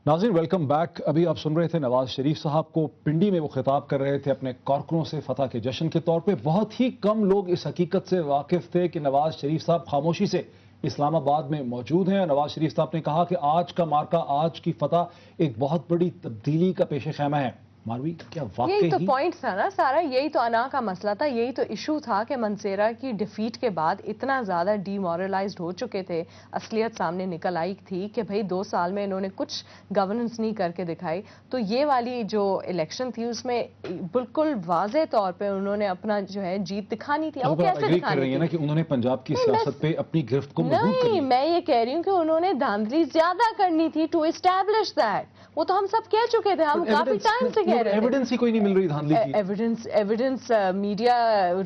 ناظرین welcome back. ابھی آپ سن رہے تھے نواز شریف صاحب کو پنڈی میں وہ خطاب کر رہے تھے اپنے کارکنوں سے فتح کے جشن کے طور پہ. بہت ہی کم لوگ اس حقیقت سے واقف تھے کہ نواز شریف صاحب خاموشی سے اسلام آباد میں موجود ہیں. نواز شریف صاحب نے کہا کہ آج کا مارکا، آج کی فتح ایک بہت بڑی تبدیلی کا پیش خیمہ ہے. ماروی کیا واقعی یہی تو پوائنٹ تھا نا سارا، یہی تو انا کا مسئلہ تھا، یہی تو ایشو تھا کہ منصیرہ کی ڈیفیٹ کے بعد اتنا زیادہ ڈی مورلائزڈ ہو چکے تھے. اصلیت سامنے نکل آئی تھی کہ بھئی 2 سال میں انہوں نے کچھ گورننس نہیں کر کے دکھائی. تو یہ والی جو الیکشن تھی اس میں بالکل واضح طور پہ انہوں نے اپنا جو ہے جیت دکھانی تھی. اب کیسے دکھانی تھی؟ کہ انہوں نے پنجاب کی سیاست پہ اپنی گرفت کو مضبوط کر لیا. میں یہ کہہ رہی ہوں کہ انہوں نے دھاندلی زیادہ کرنی تھی ٹو اسٹیبلش دیٹ. وہ تو ہم سب کہہ چکے تھے، ہم کافی ٹائم سے کہہ رہے تھے. ایویڈنس ہی کوئی نہیں مل رہی دھاندلی کی. ایویڈنس میڈیا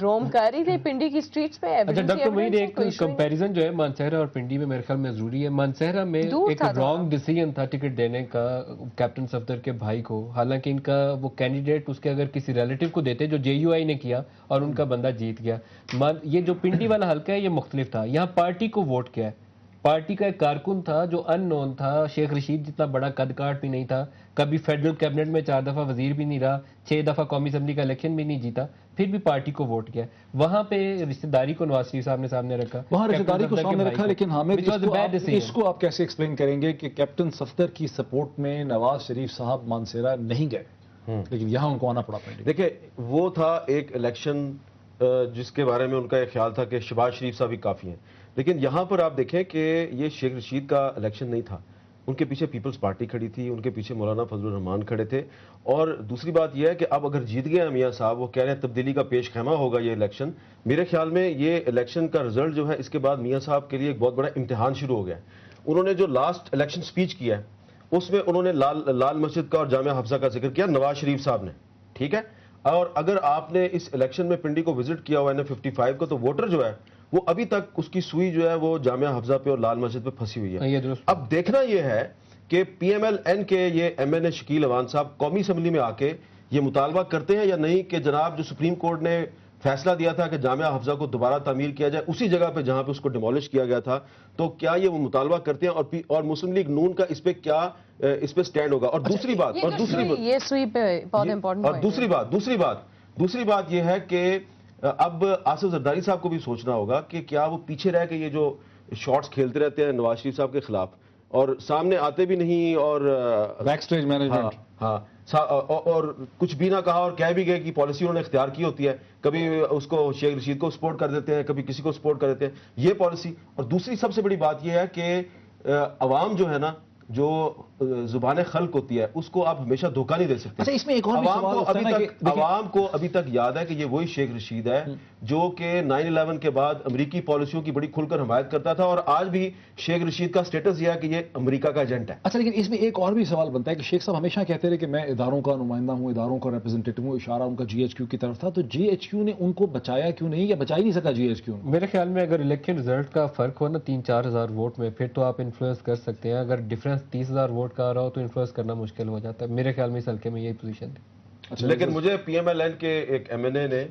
روم کر رہی تھی پنڈی کی سٹریٹس پہ. اچھا ڈاکٹر وحید، ایک کمپیریزن جو ہے مانسہرہ اور پنڈی میں میرے خیال میں ضروری ہے. مانسہرہ میں ایک رانگ ڈیسیژن تھا ٹکٹ دینے کا کیپٹن صفدر کے بھائی کو، حالانکہ ان کا وہ کینڈیڈیٹ اس کے اگر کسی ریلیٹو کو دیتے جو جے یو آئی نے کیا اور ان کا بندہ جیت گیا. یہ جو پنڈی والا حلقہ ہے یہ مختلف تھا. یہاں پارٹی کو ووٹ کیا ہے، پارٹی کا ایک کارکن تھا جو ان نون تھا. شیخ رشید جتنا بڑا قد کاٹ بھی نہیں تھا، کبھی فیڈرل کیبنٹ میں 4 دفعہ وزیر بھی نہیں رہا، 6 دفعہ قومی اسمبلی کا الیکشن بھی نہیں جیتا، پھر بھی پارٹی کو ووٹ کیا. وہاں پہ رشتہ داری کو نواز شریف صاحب نے سامنے رکھا، وہاں رشتہ داری کو سامنے رکھا. لیکن حامد اس کو آپ کیسے ایکسپلین کریں گے کہ کیپٹن صفدر کی سپورٹ میں نواز شریف صاحب مانسہرہ نہیں گئے لیکن یہاں ان کو آنا پڑا پنڈی؟ دیکھیں وہ تھا ایک الیکشن جس کے بارے میں ان کا ایک خیال تھا کہ شہباز شریف صاحب ہی کافی ہیں. لیکن یہاں پر آپ دیکھیں کہ یہ شیخ رشید کا الیکشن نہیں تھا، ان کے پیچھے پیپلز پارٹی کھڑی تھی، ان کے پیچھے مولانا فضل الرحمان کھڑے تھے. اور دوسری بات یہ ہے کہ اب اگر جیت گئے میاں صاحب، وہ کہہ رہے ہیں تبدیلی کا پیش خیمہ ہوگا یہ الیکشن. میرے خیال میں یہ الیکشن کا رزلٹ جو ہے اس کے بعد میاں صاحب کے لیے ایک بہت بڑا امتحان شروع ہو گیا ہے. انہوں نے جو لاسٹ الیکشن سپیچ کیا ہے اس میں انہوں نے لال مسجد کا اور جامعہ حفصہ کا ذکر کیا نواز شریف صاحب نے، ٹھیک ہے. اور اگر آپ نے اس الیکشن میں پنڈی کو وزٹ کیا ہوا ہے 55 کو، تو ووٹر جو ہے وہ ابھی تک اس کی سوئی جو ہے وہ جامعہ حفصہ پہ اور لال مسجد پہ پھنسی ہوئی ہے. اب دیکھنا یہ ہے کہ پی ایم ایل این کے یہ ایم این اے شکیل اوان صاحب قومی اسمبلی میں آ کے یہ مطالبہ کرتے ہیں یا نہیں کہ جناب جو سپریم کورٹ نے فیصلہ دیا تھا کہ جامعہ حفصہ کو دوبارہ تعمیر کیا جائے اسی جگہ پہ جہاں پہ اس کو ڈیمولش کیا گیا تھا، تو کیا یہ وہ مطالبہ کرتے ہیں اور مسلم لیگ نون کا اس پہ کیا اس پہ سٹینڈ ہوگا. اور دوسری بات یہ ہے کہ اب آصف زرداری صاحب کو بھی سوچنا ہوگا کہ کیا وہ پیچھے رہ کے یہ جو شارٹس کھیلتے رہتے ہیں نواز شریف صاحب کے خلاف اور سامنے آتے بھی نہیں اور بیک سٹیج مینجمنٹ، ہاں اور کچھ بھی نہ کہا اور کہہ بھی گئے کہ پالیسی انہوں نے اختیار کی ہوتی ہے، کبھی اس کو شیخ رشید کو سپورٹ کر دیتے ہیں، کبھی کسی کو سپورٹ کر دیتے ہیں، یہ پالیسی. اور دوسری سب سے بڑی بات یہ ہے کہ عوام جو ہے نا، جو زبان خلق ہوتی ہے اس کو آپ ہمیشہ دھوکہ نہیں دے سکتے. اچھا اس میں ایک اور عوام کو ابھی تک یاد ہے کہ یہ وہی شیخ رشید ہے جو کہ 9/11 کے بعد امریکی پالیسیوں کی بڑی کھل کر حمایت کرتا تھا، اور آج بھی شیخ رشید کا سٹیٹس یہ ہے کہ یہ امریکہ کا ایجنٹ ہے. اچھا لیکن اس میں ایک اور بھی سوال بنتا ہے کہ شیخ صاحب ہمیشہ کہتے رہے کہ میں اداروں کا نمائندہ ہوں، اداروں کا ریپرزنٹیٹو ہوں، اشارہ ان کا جی ایچ کیو کی طرف تھا. تو جی ایچ کیو نے ان کو بچایا کیوں نہیں یا بچا ہی نہیں سکا جی ایچ کیو؟ میرے خیال میں اگر الیکشن رزلٹ کا فرق ہو نا 3-4 ہزار ووٹ میں، پھر تو آپ انفلوئنس کر سکتے ہیں. اگر ڈفرینس 30,000 ووٹ کا آ رہا ہو تو انفلوئنس کرنا مشکل ہو جاتا ہے. میرے خیال میں اس حلقے میں یہی پوزیشن تھی. لیکن مجھے پی ایم ایل این کے ایک ایم این اے نے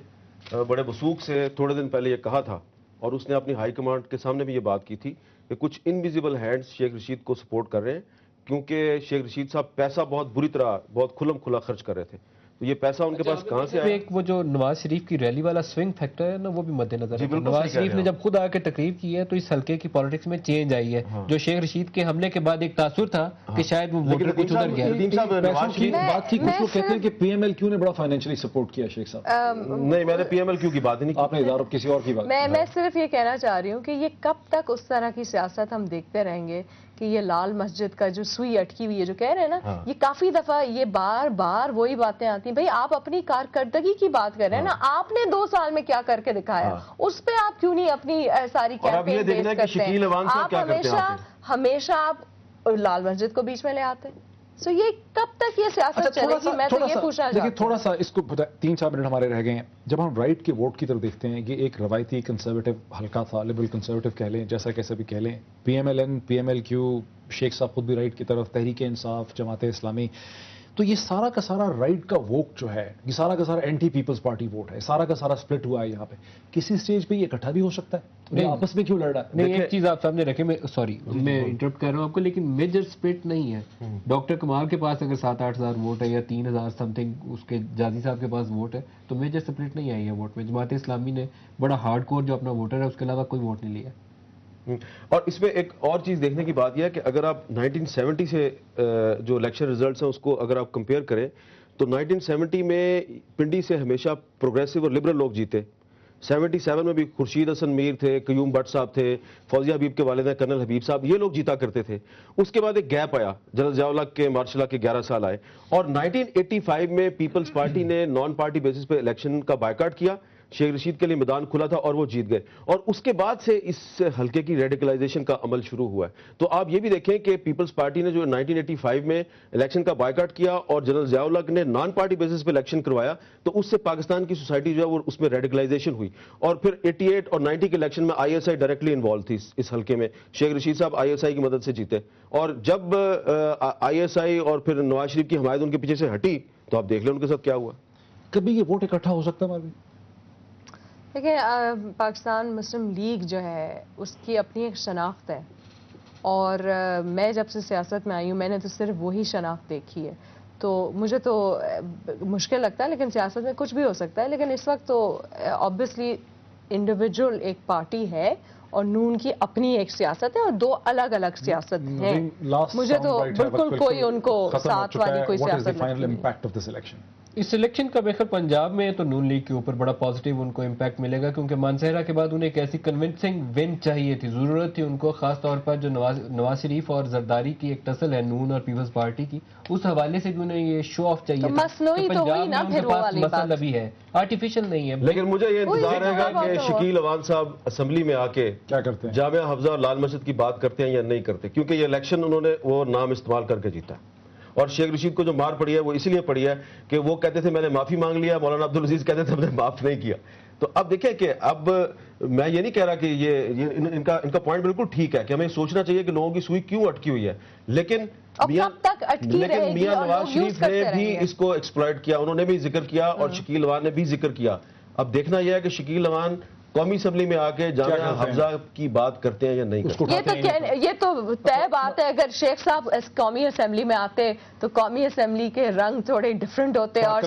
بڑے وثوق سے تھوڑے دن پہلے یہ کہا تھا، اور اس نے اپنی ہائی کمانڈ کے سامنے بھی یہ بات کی تھی کہ کچھ انویزیبل ہینڈز شیخ رشید کو سپورٹ کر رہے ہیں، کیونکہ شیخ رشید صاحب پیسہ بہت بری طرح بہت کھلم کھلا خرچ کر رہے تھے. تو یہ پیسہ ان کے پاس کہاں سے آیا؟ ایک وہ جو نواز شریف کی ریلی والا سوئنگ فیکٹر ہے نا، وہ بھی مد نظر ہے. نواز شریف نے جب خود آ کے تقریر کی ہے تو اس حلقے کی پالیٹکس میں چینج آئی ہے. جو شیخ رشید کے حملے کے بعد ایک تاثر تھا کہ شاید وہ ووٹر کچھ ادھر گیا. بات تھی کچھ لوگ کہتے ہیں کہ پی ایم ایل کیو نے بڑا فائنینشلی سپورٹ کیا شیخ صاحب. نہیں، میں نے پی ایم ایل کیو کی بات نہیں کی، آپ نے اداروں کسی اور کی بات. میں صرف یہ کہنا چاہ رہی ہوں کہ یہ کب تک اس طرح کی سیاست ہم دیکھتے رہیں گے کہ یہ لال مسجد کا جو سوئی اٹکی ہوئی ہے جو کہہ رہے ہیں نا، یہ کافی دفعہ یہ بار بار وہی باتیں آتی ہیں. بھئی آپ اپنی کارکردگی کی بات کر رہے ہیں نا، آپ نے 2 سال میں کیا کر کے دکھایا، اس پہ آپ کیوں نہیں اپنی ساری کیمپین بیس کرتے ہیں؟ ہمیشہ آپ لال مسجد کو بیچ میں لے آتے ہیں. سو یہ کب تک یہ سیاست چلے گی؟ میں تو یہ پوچھنا چاہتا ہوں. تھوڑا سا اس کو 3-4 منٹ ہمارے رہ گئے ہیں. جب ہم رائٹ کے ووٹ کی طرف دیکھتے ہیں، یہ ایک روایتی کنسرویٹو حلقہ تھا، لبرل کنسرویٹو کہہ لیں، جیسا کیسے بھی کہہ لیں. P M L N, P M L Q, شیخ صاحب خود بھی رائٹ کی طرف، تحریک انصاف، جماعت اسلامی. تو یہ سارا کا سارا رائٹ کا ووٹ جو ہے، یہ سارا کا سارا اینٹی پیپلز پارٹی ووٹ ہے، سارا کا سارا سپلٹ ہوا ہے یہاں پہ، کسی سٹیج پہ یہ اکٹھا بھی ہو سکتا ہے؟ یہ آپس میں کیوں لڑ رہا ہے؟ نہیں، ایک چیز آپ سامنے رکھیں، میں انٹرپٹ کر رہا ہوں آپ کو، لیکن میجر سپلٹ نہیں ہے۔ ڈاکٹر کمال کے پاس اگر 7-8 ہزار ووٹ ہے یا 3,000 سم تھنگ اس کے جازی صاحب کے پاس ووٹ ہے، تو میجر سپلٹ نہیں آئی ہے ووٹ میں۔ جماعت اسلامی نے بڑا ہارڈ کور جو اپنا ووٹر ہے اس کے علاوہ کوئی ووٹ نہیں لیا۔ اور اس میں ایک اور چیز دیکھنے کی بات یہ ہے کہ اگر آپ 1970 سے جو الیکشن ریزلٹس ہیں اس کو اگر آپ کمپیئر کریں تو 1970 میں پنڈی سے ہمیشہ پروگریسو اور لبرل لوگ جیتے۔ 77 میں بھی خورشید حسن میر تھے، قیوم بٹ صاحب تھے، فوزیہ حبیب کے والد ہیں کرنل حبیب صاحب، یہ لوگ جیتا کرتے تھے۔ اس کے بعد ایک گیپ آیا، جنرل ضیاء الحق کے مارشل لا کے 11 سال آئے، اور 1985 میں پیپلز پارٹی نے نان پارٹی بیسس پہ الیکشن کا بائیکاٹ کیا، شیخ رشید کے لیے میدان کھلا تھا اور وہ جیت گئے، اور اس کے بعد سے اس حلقے کی ریڈیکلائزیشن کا عمل شروع ہوا ہے۔ تو آپ یہ بھی دیکھیں کہ پیپلز پارٹی نے جو 1985 میں الیکشن کا بائیکاٹ کیا اور جنرل ضیاء الحق نے نان پارٹی بیسس پہ الیکشن کروایا، تو اس سے پاکستان کی سوسائٹی جو ہے وہ اس میں ریڈیکلائزیشن ہوئی، اور پھر 88 اور 90 کے الیکشن میں I S I directly involve تھی اس حلقے میں۔ شیخ رشید صاحب آئی ایس آئی کی مدد سے جیتے، اور جب آئی ایس آئی اور پھر نواز شریف کی حمایت ان کے پیچھے سے ہٹی تو آپ دیکھ لیں ان کے ساتھ کیا ہوا۔ کبھی یہ ووٹ اکٹھا ہو سکتا ہے مروی؟ دیکھیں، پاکستان مسلم لیگ جو ہے اس کی اپنی ایک شناخت ہے، اور میں جب سے سیاست میں آئی ہوں میں نے تو صرف وہی شناخت دیکھی ہے، تو مجھے تو مشکل لگتا ہے، لیکن سیاست میں کچھ بھی ہو سکتا ہے۔ لیکن اس وقت تو آبویسلی انڈیویجول ایک پارٹی ہے اور نون کی اپنی ایک سیاست ہے، اور دو الگ الگ سیاست ہیں۔ مجھے تو بالکل کوئی ان کو ساتھ والی کوئی سیاست نہیں۔ اس الیکشن کا بہتر پنجاب میں تو نون لیگ کے اوپر بڑا پازیٹیو ان کو امپیکٹ ملے گا، کیونکہ مانسہرہ کے بعد انہیں ایک ایسی کنونسنگ ون چاہیے تھی، ضرورت تھی ان کو، خاص طور پر جو نواز شریف اور زرداری کی ایک ٹسل ہے نون اور پیپلز پارٹی کی، اس حوالے سے بھی انہیں یہ شو آف چاہیے تھا۔ مصنوعی تو ہوئی نا پھر وہ والی بات، مسئلہ بھی ہے، آرٹیفیشل نہیں ہے۔ لیکن مجھے یہ انتظار رہے گا کہ شکیل اوان صاحب اسمبلی میں آ کے کیا کرتے ہیں، جامعہ حفظہ اور لال مسجد کی بات کرتے ہیں یا نہیں کرتے، کیونکہ یہ الیکشن انہوں نے وہ نام استعمال کر کے جیتا ہے۔ اور شیخ رشید کو جو مار پڑی ہے وہ اس لیے پڑی ہے کہ وہ کہتے تھے میں نے معافی مانگ لیا، مولانا عبدالعزیز کہتے تھے ہم نے معاف نہیں کیا۔ تو اب دیکھیں کہ اب میں یہ نہیں کہہ رہا کہ یہ ان کا پوائنٹ بالکل ٹھیک ہے کہ ہمیں سوچنا چاہیے کہ لوگوں کی سوئی کیوں اٹکی ہوئی ہے، لیکن میاں نواز شریف نے بھی اس کو ایکسپلائٹ کیا، انہوں نے بھی ذکر کیا اور شکیل اوان نے بھی ذکر کیا۔ اب دیکھنا یہ ہے کہ شکیل اوان قومی اسمبلی میں آ کے جامعہ حفظہ کی بات کرتے ہیں یا نہیں کرتے۔ یہ تو طے بات ہے، اگر شیخ صاحب قومی اسمبلی میں آتے تو قومی اسمبلی کے رنگ تھوڑے ڈفرنٹ ہوتے، اور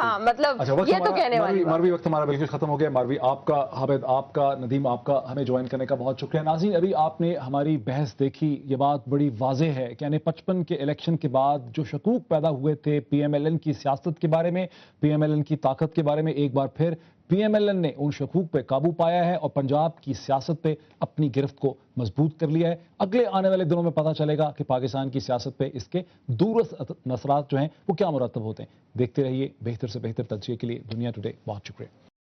ہاں مطلب یہ تو کہنے والی بات۔ مروی وقت ہمارا بالکل ختم ہو گیا۔ مروی آپ کا، حامد آپ کا، ندیم آپ کا ہمیں جوائن کرنے کا بہت شکریہ۔ ناظرین، ابھی آپ نے ہماری بحث دیکھی، یہ بات بڑی واضح ہے کہ یعنی 55 کے الیکشن کے بعد جو شکوک پیدا ہوئے تھے پی ایم ایل این کی سیاست کے بارے میں، پی ایم ایل این کی طاقت کے بارے میں، ایک بار پھر پی ایم ایل این نے ان شکوک پہ قابو پایا ہے اور پنجاب کی سیاست پہ اپنی گرفت کو مضبوط کر لیا ہے۔ اگلے آنے والے دنوں میں پتہ چلے گا کہ پاکستان کی سیاست پہ اس کے دوررس اثرات جو ہیں وہ کیا مرتب ہوتے ہیں۔ دیکھتے رہیے بہتر سے بہتر تجزیے کے لیے دنیا ٹوڈے۔ بہت شکریہ۔